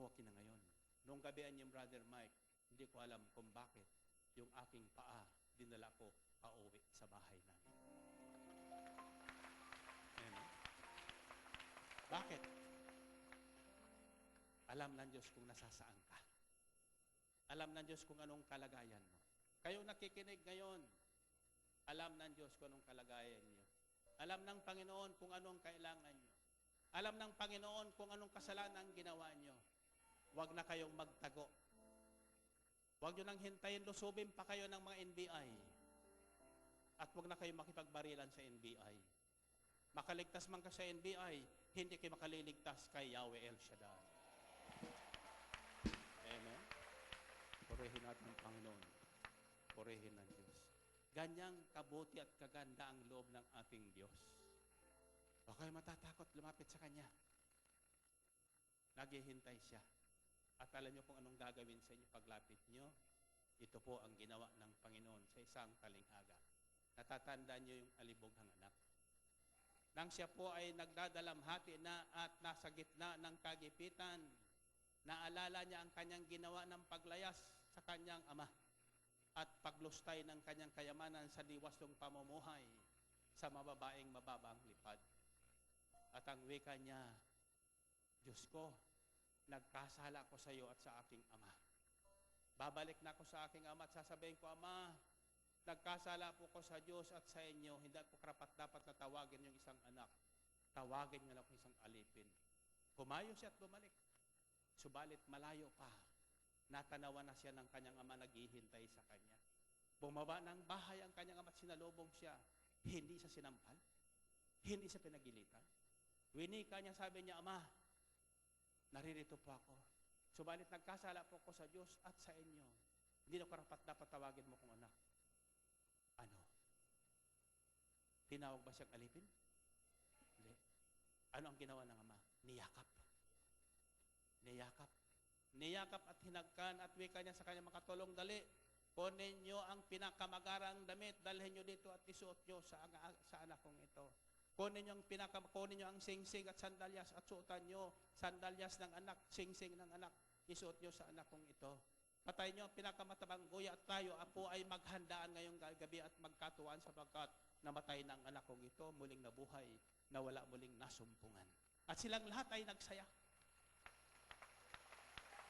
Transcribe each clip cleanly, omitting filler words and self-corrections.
okay na ngayon. Nung gabihan yung Brother Mike, hindi ko alam kung bakit yung aking paa, dinala ko pauwi sa bahay namin. Amen. Bakit? Alam ng Diyos kung nasasaan ka. Alam ng Diyos kung anong kalagayan mo. Kayo nakikinig ngayon, alam ng Diyos kung anong kalagayan niyo. Alam ng Panginoon kung anong kailangan niyo. Alam ng Panginoon kung anong kasalanan ginawa niyo. Huwag na kayong magtago. Huwag nyo nang hintayin, lusubin pa kayo ng mga NBI. At huwag na kayong makipagbarilan sa NBI. Makaligtas man ka sa NBI, hindi kayo makaliligtas kay Yahweh El Shaddai. Amen? Purihin natin ang Panginoon. Purihin ng Diyos. Ganyang kabuti at kaganda ang loob ng ating Diyos. Huwag kayo matatakot, lumapit sa Kanya. Naghihintay siya. At alam niyo kung anong gagawin sa inyo paglapit niyo? Ito po ang ginawa ng Panginoon sa isang talinghaga. Natatandaan niyo yung alibughang anak. Nang siya po ay nagdadalamhati na at nasa gitna ng kagipitan, naalala niya ang kanyang ginawa ng paglayas sa kanyang ama at paglustay ng kanyang kayamanan sa diwastong pamumuhay sa mababaeng mababang lipad. At ang wika niya, Diyos ko, nagkasala ko sa iyo at sa aking ama. Babalik na ako sa aking ama at sasabihin ko, Ama, nagkasala po ko sa Diyos at sa inyo, hindi ko karapat dapat na tawagin yung isang anak. Tawagin niyo lang ko isang alipin. Kumayo siya at bumalik. Subalit malayo pa. Natanawan na siya ng kanyang ama, naghihintay sa kanya. Bumaba ng bahay ang kanyang ama at sinalubong siya. Hindi siya sinampal. Hindi siya pinagilitan. Winika niya, sabi niya, Ama, naririto po ako. Subalit nagkasala po ko sa Diyos at sa inyo. Hindi na karapat dapat tawagin mo kong anak. Ano? Tinawag ba siyang alipin? Hindi. Ano ang ginawa ng ama? Niyakap. Niyakap. Niyakap at hinagkan at wika niya sa kanyang makatulong, dali. Kunin niyo ang pinakamagarang damit, dalhin niyo dito at isuot niyo sa anak kong ito. Kunin niyo ang singsing at sandalyas at suotan niyo sandalyas ng anak, singsing ng anak, isuot niyo sa anak kong ito. Patay niyo ang pinakamatabang guya at tayo apo ay maghandaan ngayong gabi at magkatuwaan sapagkat namatay ng anak kong ito, muling nabuhay, na wala muling nasumpungan. At silang lahat ay nagsaya.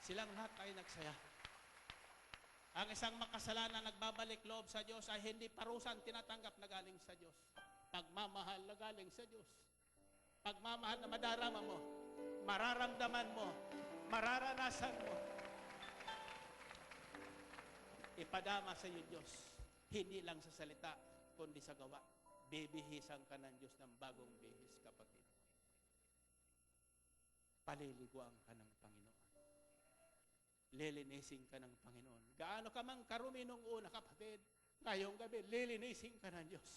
Silang lahat ay nagsaya. Ang isang makasalanan nagbabalik loob sa Diyos ay hindi parusan tinatanggap na galing sa Diyos. Pagmamahal na galing sa Diyos. Pagmamahal na madarama mo, mararamdaman mo, mararanasan mo. Ipadama sa iyo Diyos, hindi lang sa salita, kundi sa gawa. Bibihisan ka ng Diyos ng bagong bihis, kapatid. Paliliguan ka ng Panginoon. Lilinisin ka ng Panginoon. Gaano ka mang karumi nung una, kapatid, ngayong gabi, lilinisin ka ng Diyos.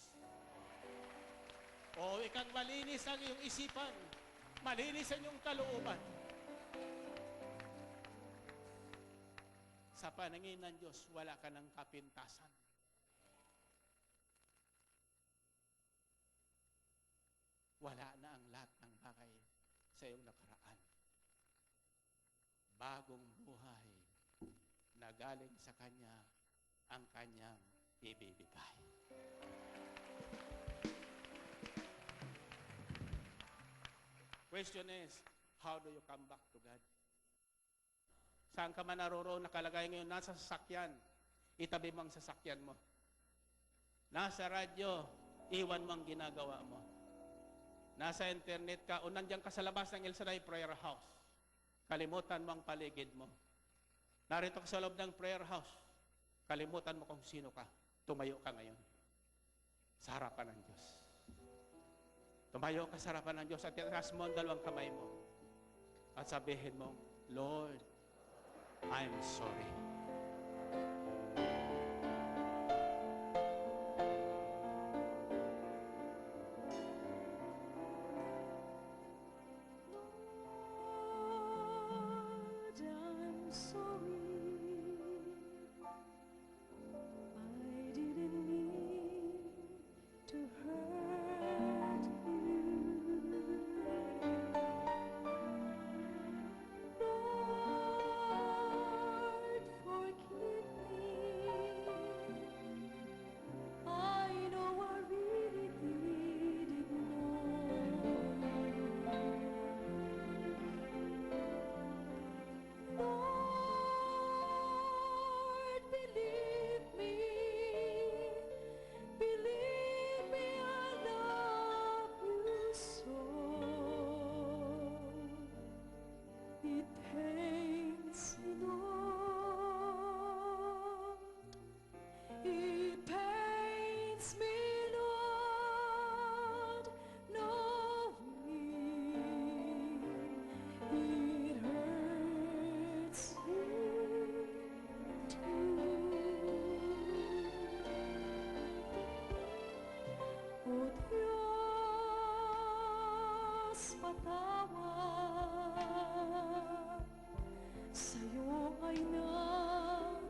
O ikang malinis ang iyong isipan, malinis ang iyong kalooban. Sa paningin ng Diyos, wala ka ng kapintasan. Wala na ang lahat ng bagay sa iyong nakaraan. Bagong buhay na galing sa Kanya ang Kanyang ibibigay. Question is, how do you come back to God? Saan ka man naroroon, nakalagay ngayon, nasa sasakyan, itabi mo ang sasakyan mo. Nasa radyo, iwan mo ang ginagawa mo. Nasa internet ka, o nandiyan ka sa labas ng El Shaddai Prayer House. Kalimutan mo ang paligid mo. Narito ka sa loob ng prayer house. Kalimutan mo kung sino ka. Tumayo ka ngayon. Sa harapan ng Diyos. Tumayo ka sa harapan ng Diyos at itaas mo ang dalawang kamay mo. At sabihin mo, Lord, I'm sorry. Lord, patawad, sa'yo ay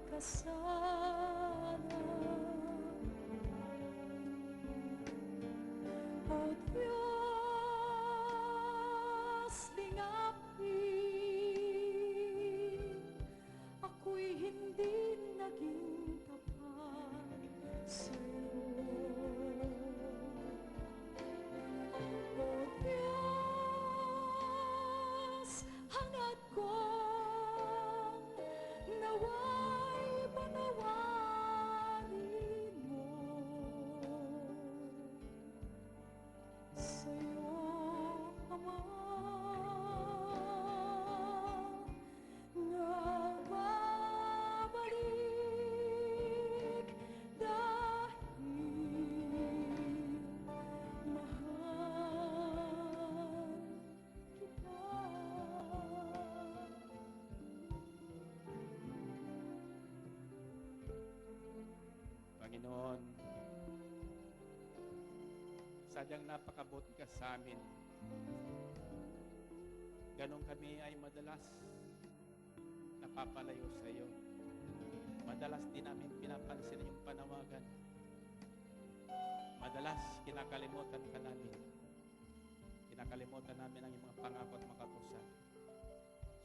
nakasalan. O Diyos, lingapin, ako'y hindi naging tapat sa'yo. O Diyos, hangad kong nawa'y patawarin mo. Sa'yo, Ama, nagbabalik dahil mahal kita. Panginoon, sadyang napakabuti ka sa amin. Ganon kami ay madalas napapalayo sa iyo. Madalas din namin pinapansin yung panawagan. Madalas kinakalimutan ka namin. Kinakalimutan namin ang iyong mga pangako at mga kautusan.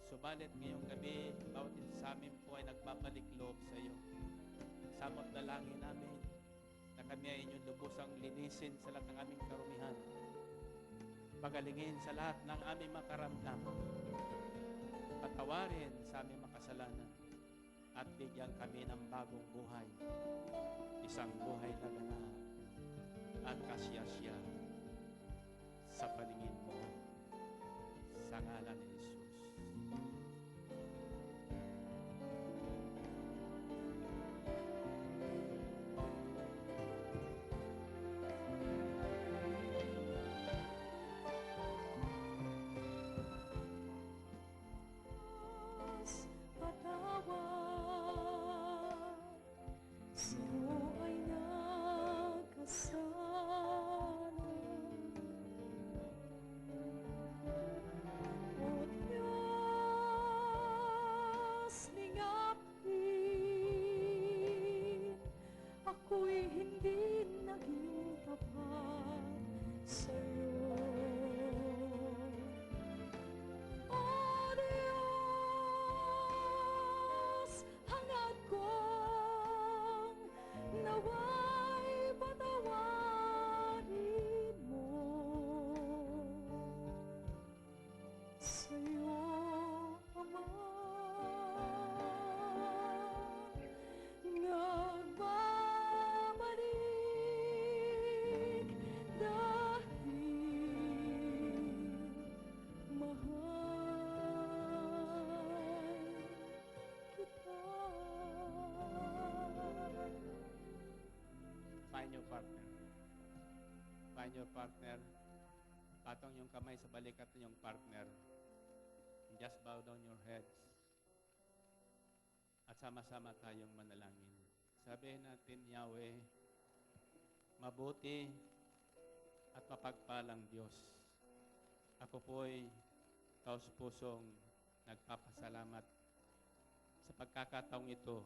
Subalit ngayong gabi, bawat isa sa amin po ay nagbabalik loob sa iyo. Samot dalangin namin na kami ay inyong lubusang linisin sa lahat ng aming karumihan. Pagalingin sa lahat ng aming makaramdam. Patawarin sa aming makasalanan at bigyan kami ng bagong buhay. Isang buhay na ganap at kasiyasya sa paningin mo sa ngalan ni Jesus. Patawad, sa'yo ay nakasalan. O Diyos, lingapin, ako'y hindi naging tapat sa'yo. O Diyos, hangad kong nawa'y patawarin mo. Sa'yo, Ama, nagbabalik dahil mahal kita. Find your partner. Find your partner. Patong yung kamay sa balikat ng yung partner. Just bow down your heads. At sama-sama tayong manalangin. Sabihin natin, Yahweh, mabuti at mapagpalang Diyos. Ako po'y taos-pusong nagpapasalamat sa pagkakataong ito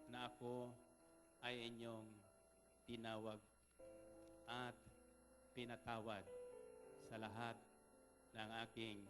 na ako ay inyong tinawag at pinatawad sa lahat ng aking